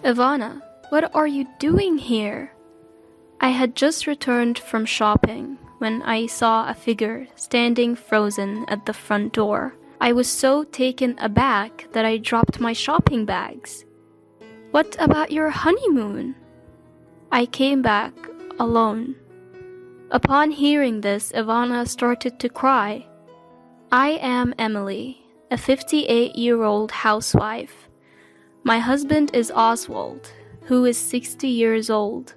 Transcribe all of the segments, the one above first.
Ivana, what are you doing here? I had just returned from shopping when I saw a figure standing frozen at the front door. I was so taken aback that I dropped my shopping bags. What about your honeymoon? I came back alone. Upon hearing this, Ivana started to cry. I am Emily, a 58-year-old housewife. My husband is Oswald, who is 60 years old.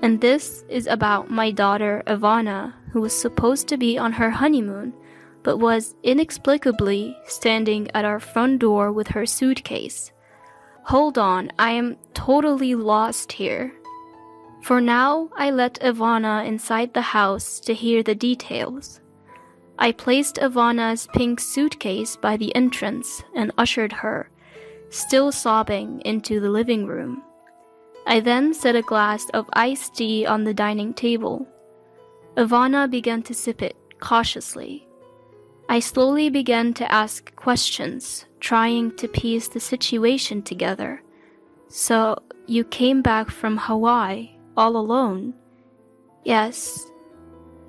And this is about my daughter Ivana, who was supposed to be on her honeymoon, but was inexplicably standing at our front door with her suitcase. Hold on, I am totally lost here. For now, I let Ivana inside the house to hear the details. I placed Ivana's pink suitcase by the entrance and ushered her, still sobbing, into the living room. I then set a glass of iced tea on the dining table. Ivana began to sip it cautiously. I slowly began to ask questions, trying to piece the situation together. So, you came back from Hawaii all alone? Yes.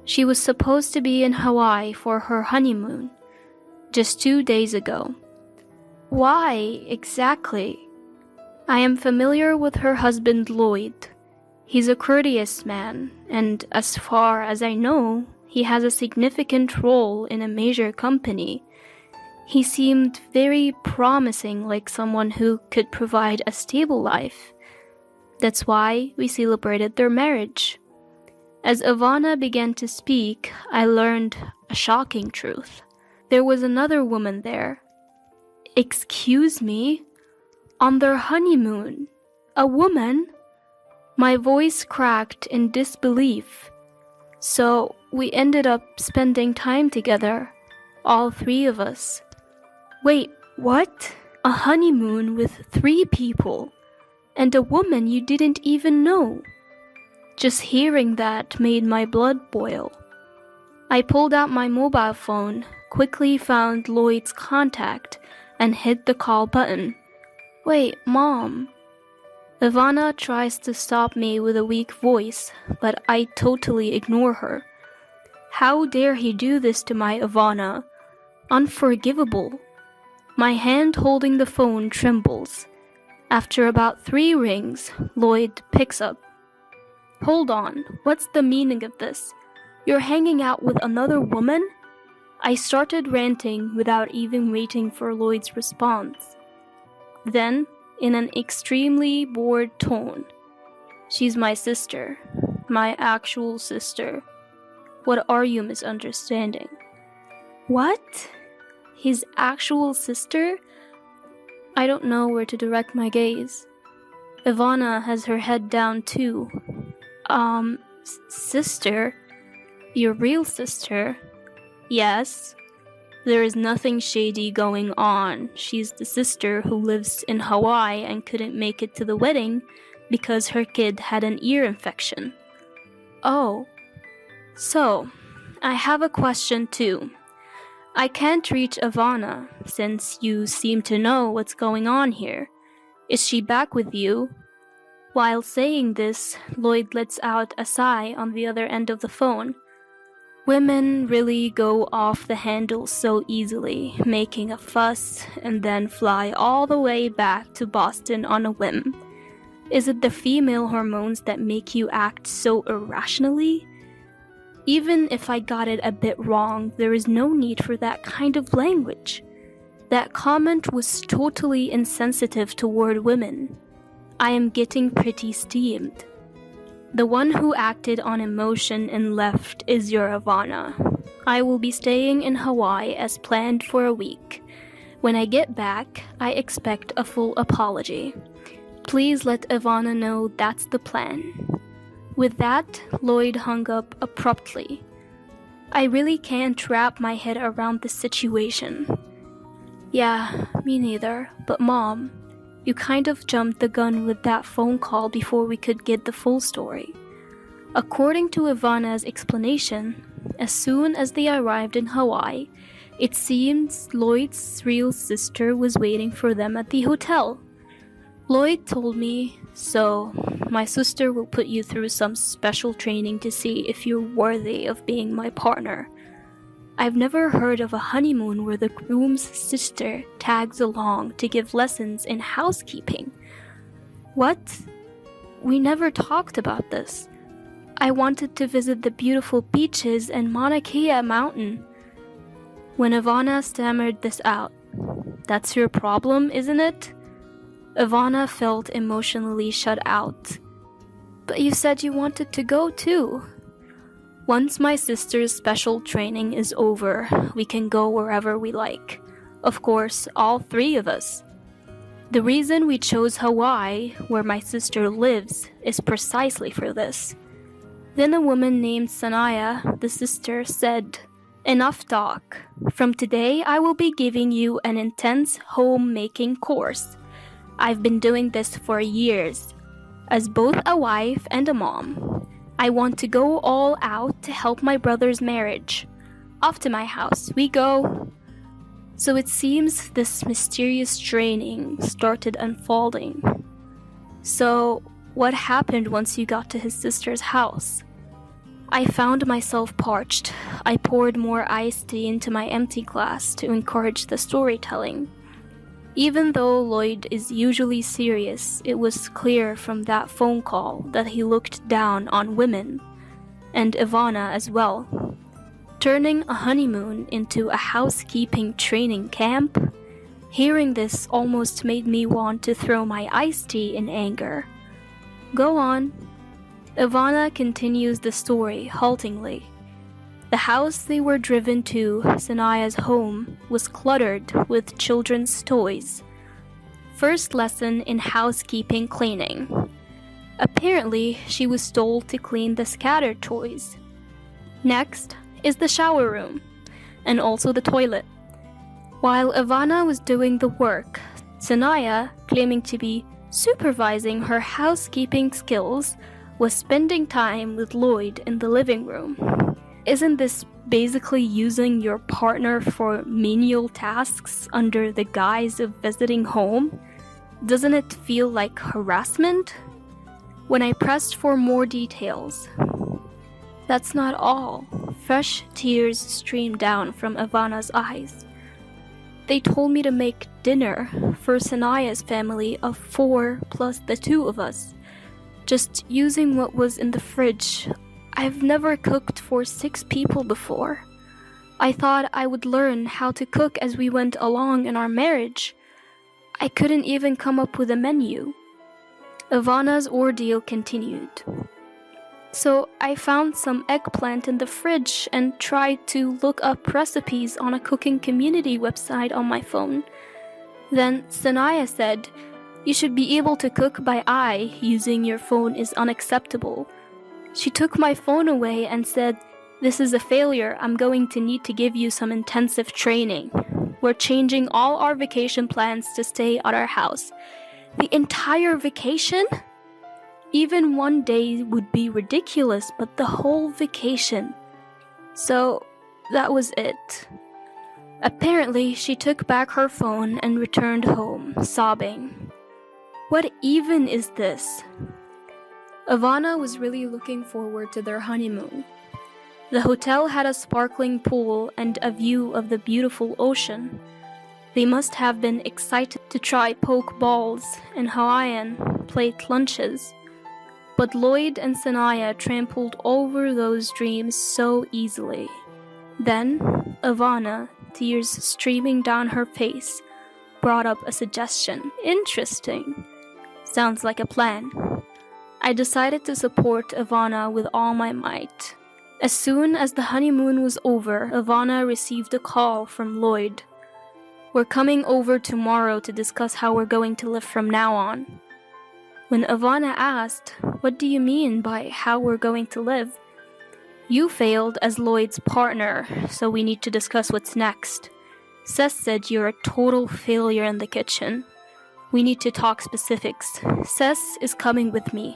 She was supposed to be in Hawaii for her honeymoon, just 2 days ago. Why exactly? I am familiar with her husband Lloyd. He's a courteous man, and as far as I know, he has a significant role in a major company. He seemed very promising, like someone who could provide a stable life. That's why we celebrated their marriage. As Ivana began to speak, I learned a shocking truth. There was another woman there. Excuse me? On their honeymoon? A woman? My voice cracked in disbelief. So we ended up spending time together, all 3 of us. Wait, what? A honeymoon with 3 people? And a woman you didn't even know? Just hearing that made my blood boil. I pulled out my mobile phone, quickly found Lloyd's contact, and hit the call button. Wait, Mom. Ivana tries to stop me with a weak voice, but I totally ignore her. How dare he do this to my Ivana? Unforgivable. My hand holding the phone trembles. After about 3 rings, Lloyd picks up. Hold on, what's the meaning of this? You're hanging out with another woman? I started ranting without even waiting for Lloyd's response. Then, in an extremely bored tone, she's my sister, my actual sister. What are you misunderstanding? What? His actual sister? I don't know where to direct my gaze. Ivana has her head down too. Sister? Your real sister? Yes. There is nothing shady going on. She's the sister who lives in Hawaii and couldn't make it to the wedding because her kid had an ear infection. Oh. So, I have a question too. I can't reach Ivana since you seem to know what's going on here. Is she back with you? While saying this, Lloyd lets out a sigh on the other end of the phone. Women really go off the handle so easily, making a fuss and then fly all the way back to Boston on a whim. Is it the female hormones that make you act so irrationally? Even if I got it a bit wrong, there is no need for that kind of language. That comment was totally insensitive toward women. I am getting pretty steamed. The one who acted on emotion and left is your Ivana. I will be staying in Hawaii as planned for a week. When I get back, I expect a full apology. Please let Ivana know that's the plan. With that, Lloyd hung up abruptly. I really can't wrap my head around the situation. Yeah, me neither, but Mom, you kind of jumped the gun with that phone call before we could get the full story. According to Ivana's explanation, as soon as they arrived in Hawaii, it seems Lloyd's real sister was waiting for them at the hotel. Lloyd told me, so my sister will put you through some special training to see if you're worthy of being my partner. I've never heard of a honeymoon where the groom's sister tags along to give lessons in housekeeping. What? We never talked about this. I wanted to visit the beautiful beaches and Mauna Kea mountain. When Ivana stammered this out, "That's your problem, isn't it?" Ivana felt emotionally shut out. "But you said you wanted to go too." "Once my sister's special training is over, we can go wherever we like. Of course, all three of us. The reason we chose Hawaii, where my sister lives, is precisely for this." Then a woman named Sanaya, the sister, said, "Enough talk. From today, I will be giving you an intense homemaking course. I've been doing this for years. As both a wife and a mom, I want to go all out to help my brother's marriage. Off to my house we go." So it seems this mysterious training started unfolding. So, what happened once you got to his sister's house? I found myself parched. I poured more iced tea into my empty glass to encourage the storytelling. Even though Lloyd is usually serious, it was clear from that phone call that he looked down on women, and Ivana as well. Turning a honeymoon into a housekeeping training camp? Hearing this almost made me want to throw my iced tea in anger. Go on. Ivana continues the story haltingly. The house they were driven to, Sanaya's home, was cluttered with children's toys. First lesson in housekeeping cleaning. Apparently, she was told to clean the scattered toys. Next is the shower room, and also the toilet. While Ivana was doing the work, Sanaya, claiming to be supervising her housekeeping skills, was spending time with Lloyd in the living room. Isn't this basically using your partner for menial tasks under the guise of visiting home? Doesn't it feel like harassment? When I pressed for more details, that's not all. Fresh tears streamed down from Ivana's eyes. They told me to make dinner for Sanaya's family of 4 plus the 2 of us, just using what was in the fridge. I've never cooked for 6 people before. I thought I would learn how to cook as we went along in our marriage. I couldn't even come up with a menu. Ivana's ordeal continued. So I found some eggplant in the fridge and tried to look up recipes on a cooking community website on my phone. Then Sanaya said, "You should be able to cook by eye. Using your phone is unacceptable." She took my phone away and said, "This is a failure. I'm going to need to give you some intensive training. We're changing all our vacation plans to stay at our house." The entire vacation? Even one day would be ridiculous, but the whole vacation. So that was it. Apparently, she took back her phone and returned home, sobbing. What even is this? Ivana was really looking forward to their honeymoon. The hotel had a sparkling pool and a view of the beautiful ocean. They must have been excited to try poke balls and Hawaiian plate lunches. But Lloyd and Sanaya trampled over those dreams so easily. Then, Ivana, tears streaming down her face, brought up a suggestion. Interesting. Sounds like a plan. I decided to support Ivana with all my might. As soon as the honeymoon was over, Ivana received a call from Lloyd. "We're coming over tomorrow to discuss how we're going to live from now on." When Ivana asked, "What do you mean by how we're going to live?" "You failed as Lloyd's partner, so we need to discuss what's next. Seth said you're a total failure in the kitchen. We need to talk specifics. Seth is coming with me.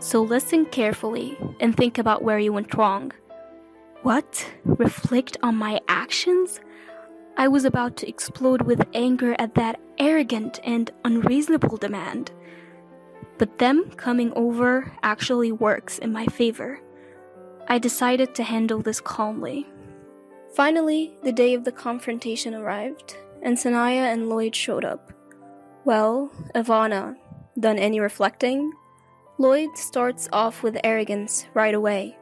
So listen carefully and think about where you went wrong." What? Reflect on my actions? I was about to explode with anger at that arrogant and unreasonable demand. but them coming over actually works in my favor. I decided to handle this calmly. Finally, the day of the confrontation arrived, and Sanaya and Lloyd showed up. Well, Ivana, done any reflecting? Lloyd starts off with arrogance right away.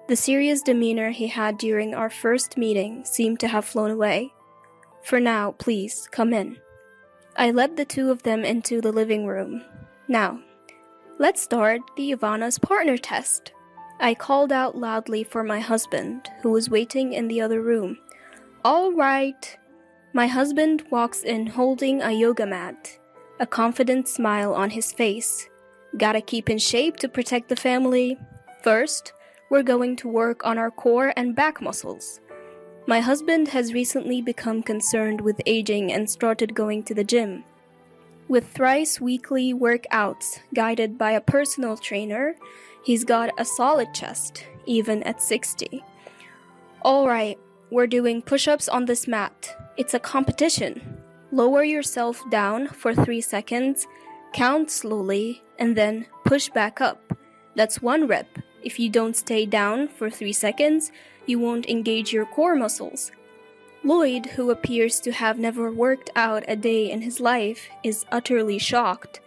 The serious demeanor he had during our first meeting seemed to have flown away. For now, please, come in. I led the two of them into the living room. Now, let's start the Ivana's partner test. I called out loudly for my husband, who was waiting in the other room. All right. My husband walks in holding a yoga mat, a confident smile on his face. Gotta keep in shape to protect the family. First, we're going to work on our core and back muscles. My husband has recently become concerned with aging and started going to the gym. With thrice weekly workouts guided by a personal trainer, he's got a solid chest, even at 60. Alright, we're doing push-ups on this mat. It's a competition. Lower yourself down for 3 seconds, count slowly, and then push back up. That's 1 rep. If you don't stay down for 3 seconds, you won't engage your core muscles. Lloyd, who appears to have never worked out a day in his life, is utterly shocked.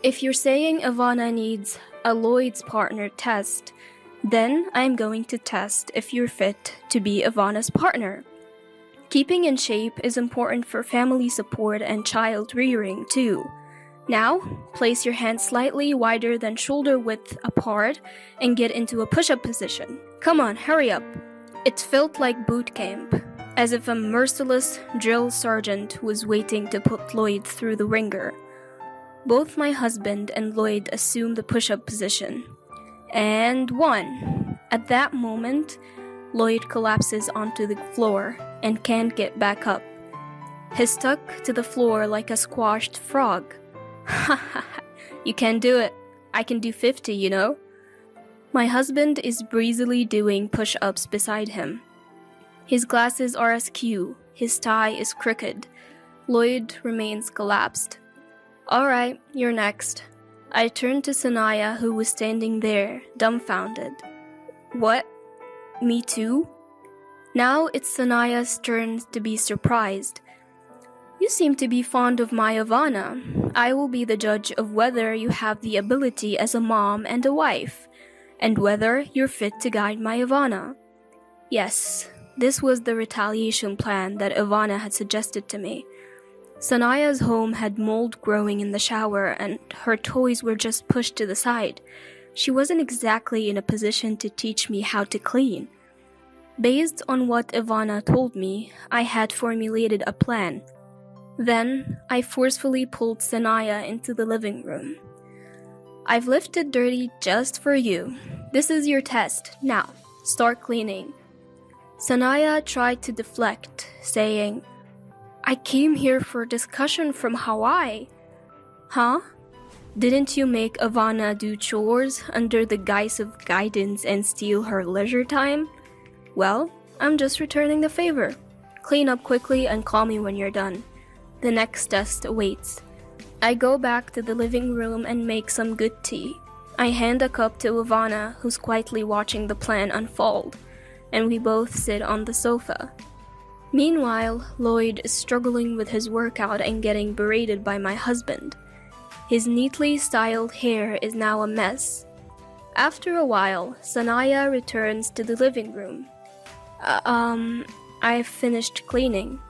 If you're saying Ivana needs a Lloyd's partner test, then I'm going to test if you're fit to be Ivana's partner. Keeping in shape is important for family support and child rearing too. Now, place your hands slightly wider than shoulder width apart and get into a push-up position. Come on, hurry up. It felt like boot camp, as if a merciless drill sergeant was waiting to put Lloyd through the ringer. Both my husband and Lloyd assume the push-up position. And 1. At that moment, Lloyd collapses onto the floor and can't get back up. He's stuck to the floor like a squashed frog. You can do it. I can do 50, you know. My husband is breezily doing push-ups beside him. His glasses are askew, his tie is crooked. Lloyd remains collapsed. Alright, you're next. I turned to Sanaya, who was standing there, dumbfounded. What? Me too? Now it's Sanaya's turn to be surprised. You seem to be fond of my Ivana. I will be the judge of whether you have the ability as a mom and a wife, and whether you're fit to guide my Ivana. Yes, this was the retaliation plan that Ivana had suggested to me. Sanaya's home had mold growing in the shower, and her toys were just pushed to the side. She wasn't exactly in a position to teach me how to clean. Based on what Ivana told me, I had formulated a plan. Then, I forcefully pulled Sanaya into the living room. I've lifted dirty just for you. This is your test. Now, start cleaning. Sanaya tried to deflect, saying, I came here for discussion from Hawaii. Huh? Didn't you make Ivana do chores under the guise of guidance and steal her leisure time? Well, I'm just returning the favor. Clean up quickly and call me when you're done. The next test awaits. I go back to the living room and make some good tea. I hand a cup to Ivana, who's quietly watching the plan unfold, and we both sit on the sofa. Meanwhile, Lloyd is struggling with his workout and getting berated by my husband. His neatly styled hair is now a mess. After a while, Sanaya returns to the living room. I've finished cleaning.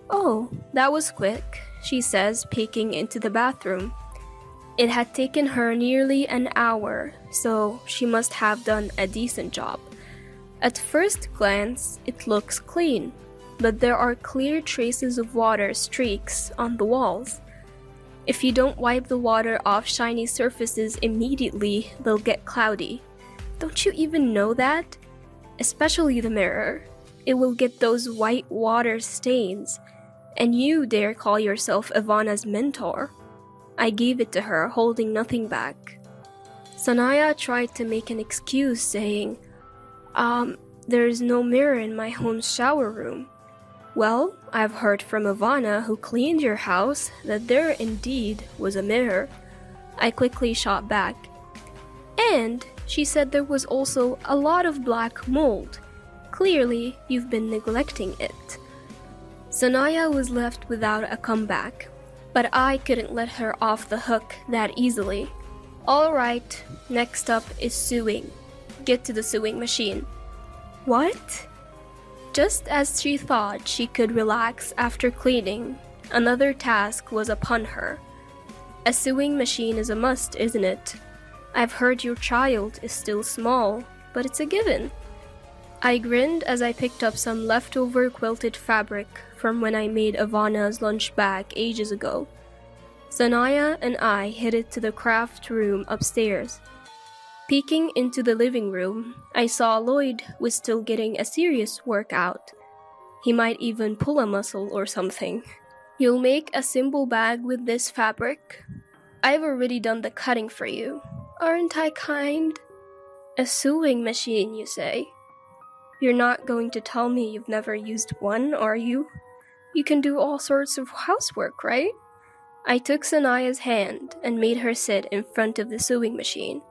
Oh, that was quick, she says, peeking into the bathroom. It had taken her nearly an hour, so she must have done a decent job. At first glance, it looks clean, but there are clear traces of water streaks on the walls. If you don't wipe the water off shiny surfaces immediately, they'll get cloudy. Don't you even know that? Especially the mirror. It will get those white water stains. And you dare call yourself Ivana's mentor? I gave it to her, holding nothing back. Sanaya tried to make an excuse, saying, there is no mirror in my home shower room. Well, I've heard from Ivana, who cleaned your house, that there indeed was a mirror. I quickly shot back. And she said there was also a lot of black mold. Clearly, you've been neglecting it. Sanaya was left without a comeback, but I couldn't let her off the hook that easily. Alright, next up is sewing. Get to the sewing machine. What? Just as she thought she could relax after cleaning, another task was upon her. A sewing machine is a must, isn't it? I've heard your child is still small, but it's a given. I grinned as I picked up some leftover quilted fabric from when I made Ivana's lunch bag ages ago. Sanaya and I headed to the craft room upstairs. Peeking into the living room, I saw Lloyd was still getting a serious workout. He might even pull a muscle or something. You'll make a simple bag with this fabric? I've already done the cutting for you. Aren't I kind? A sewing machine, you say? You're not going to tell me you've never used one, are you? You can do all sorts of housework, right? I took Sanaya's hand and made her sit in front of the sewing machine.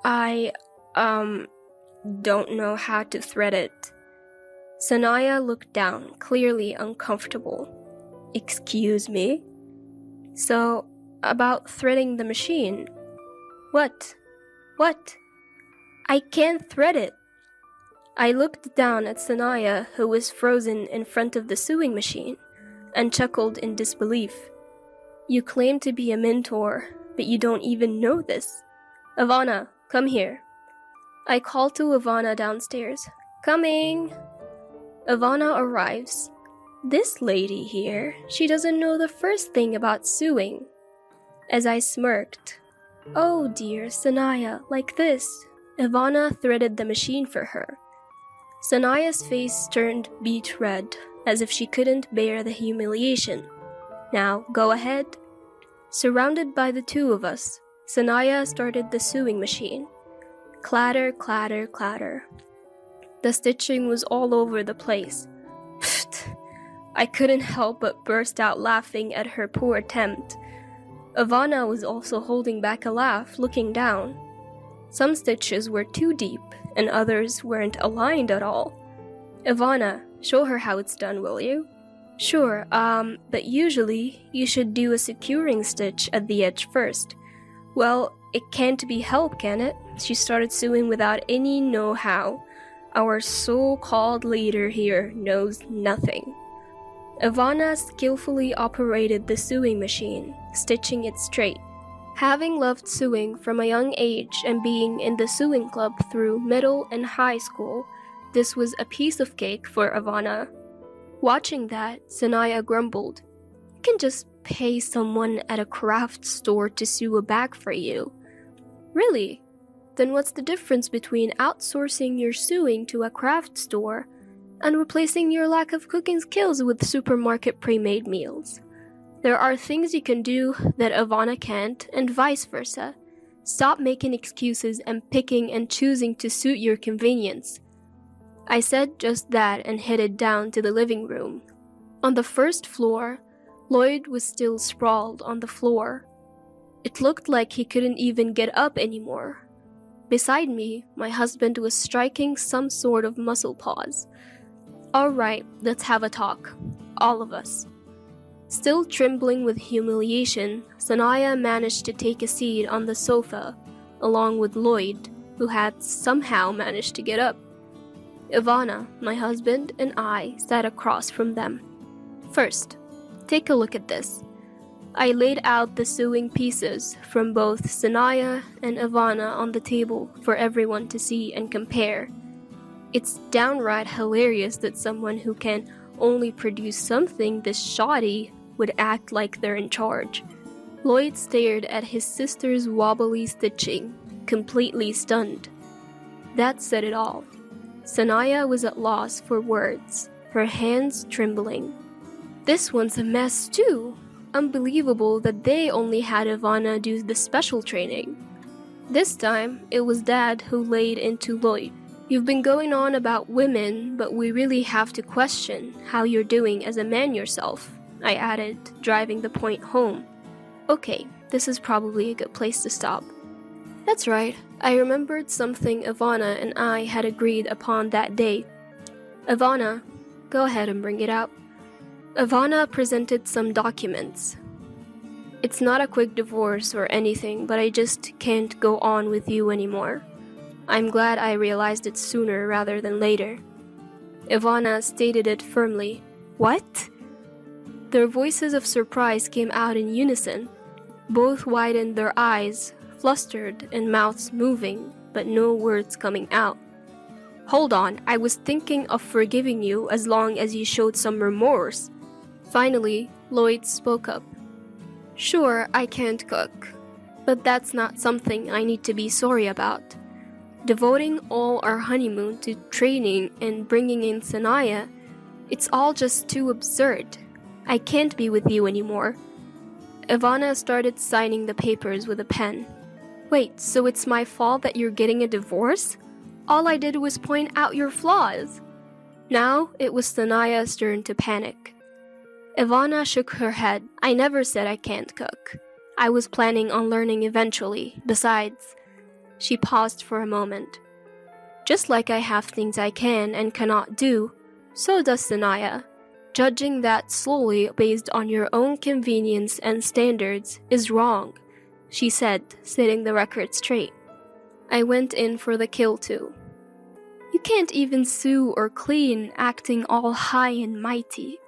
I, don't know how to thread it. Sanaya looked down, clearly uncomfortable. Excuse me? So, about threading the machine. What? I can't thread it. I looked down at Sanaya, who was frozen in front of the sewing machine, and chuckled in disbelief. You claim to be a mentor, but you don't even know this. Ivana, come here. I called to Ivana downstairs. Coming! Ivana arrives. This lady here, she doesn't know the first thing about sewing. As I smirked, oh dear, Sanaya, like this. Ivana threaded the machine for her. Sanaya's face turned beet red, as if she couldn't bear the humiliation. Now, go ahead. Surrounded by the two of us, Sanaya started the sewing machine. Clatter, clatter, clatter. The stitching was all over the place. Pfft! I couldn't help but burst out laughing at her poor attempt. Ivana was also holding back a laugh, looking down. Some stitches were too deep, and others weren't aligned at all. Ivana, show her how it's done, will you? Sure, but usually you should do a securing stitch at the edge first. Well, it can't be helped, can it? She started sewing without any know-how. Our so-called leader here knows nothing. Ivana skillfully operated the sewing machine, stitching it straight. Having loved sewing from a young age and being in the sewing club through middle and high school, this was a piece of cake for Ivana. Watching that, Sanaya grumbled, You can just pay someone at a craft store to sew a bag for you. Really? Then what's the difference between outsourcing your sewing to a craft store and replacing your lack of cooking skills with supermarket pre-made meals? There are things you can do that Ivana can't, and vice versa. Stop making excuses and picking and choosing to suit your convenience. I said just that and headed down to the living room. On the first floor, Lloyd was still sprawled on the floor. It looked like he couldn't even get up anymore. Beside me, my husband was striking some sort of muscle pause. Alright, let's have a talk. All of us. Still trembling with humiliation, Sanaya managed to take a seat on the sofa, along with Lloyd, who had somehow managed to get up. Ivana, my husband, and I sat across from them. First, take a look at this. I laid out the sewing pieces from both Sanaya and Ivana on the table for everyone to see and compare. It's downright hilarious that someone who can only produce something this shoddy would act like they're in charge. Lloyd stared at his sister's wobbly stitching, completely stunned. That said it all. Sanaya was at loss for words, her hands trembling. This one's a mess too. Unbelievable that they only had Ivana do the special training. This time, it was Dad who laid into Lloyd. You've been going on about women, but we really have to question how you're doing as a man yourself, I added, driving the point home. Okay, this is probably a good place to stop. That's right, I remembered something Ivana and I had agreed upon that day. Ivana, go ahead and bring it out. Ivana presented some documents. It's not a quick divorce or anything, but I just can't go on with you anymore. I'm glad I realized it sooner rather than later. Ivana stated it firmly. What? Their voices of surprise came out in unison. Both widened their eyes, flustered and mouths moving, but no words coming out. Hold on, I was thinking of forgiving you as long as you showed some remorse. Finally, Lloyd spoke up. Sure, I can't cook, but that's not something I need to be sorry about. Devoting all our honeymoon to training and bringing in Sanaya, it's all just too absurd. I can't be with you anymore. Ivana started signing the papers with a pen. Wait, so it's my fault that you're getting a divorce? All I did was point out your flaws. Now it was Sanaya's turn to panic. Ivana shook her head. I never said I can't cook. I was planning on learning eventually. Besides, she paused for a moment. Just like I have things I can and cannot do, so does Sanaya. Judging that slowly based on your own convenience and standards is wrong, she said, setting the record straight. I went in for the kill too. You can't even sew or clean acting all high and mighty.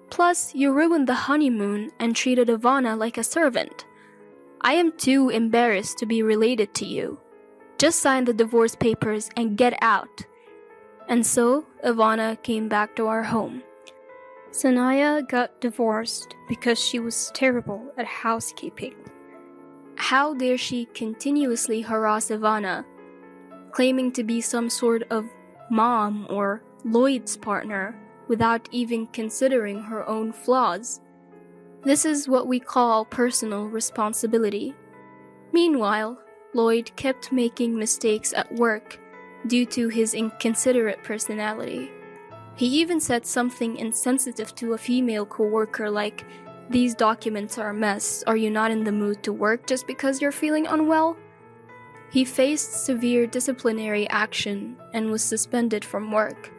Plus, you ruined the honeymoon and treated Ivana like a servant. I am too embarrassed to be related to you. Just sign the divorce papers and get out. And so, Ivana came back to our home. Sanaya got divorced because she was terrible at housekeeping. How dare she continuously harass Ivana, claiming to be some sort of mom or Lloyd's partner without even considering her own flaws. This is what we call personal responsibility. Meanwhile, Lloyd kept making mistakes at work due to his inconsiderate personality. He even said something insensitive to a female coworker like, "These documents are a mess. Are you not in the mood to work just because you're feeling unwell?" He faced severe disciplinary action and was suspended from work.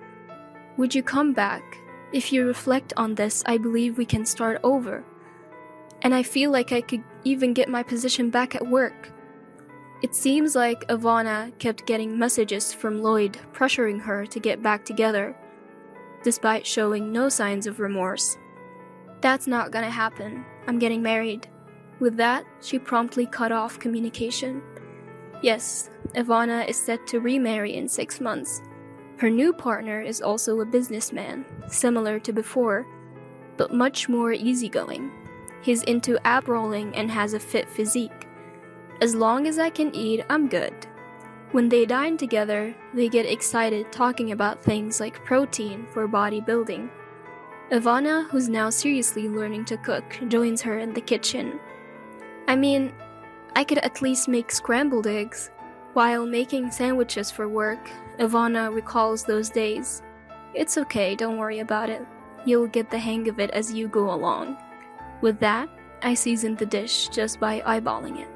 Would you come back? If you reflect on this, I believe we can start over. And I feel like I could even get my position back at work. It seems like Ivana kept getting messages from Lloyd pressuring her to get back together, despite showing no signs of remorse. That's not gonna happen. I'm getting married. With that, she promptly cut off communication. Yes, Ivana is set to remarry in 6 months. Her new partner is also a businessman, similar to before, but much more easygoing. He's into ab rolling and has a fit physique. As long as I can eat, I'm good. When they dine together, they get excited talking about things like protein for bodybuilding. Ivana, who's now seriously learning to cook, joins her in the kitchen. I mean, I could at least make scrambled eggs. While making sandwiches for work, Ivana recalls those days. It's okay, don't worry about it. You'll get the hang of it as you go along. With that, I seasoned the dish just by eyeballing it.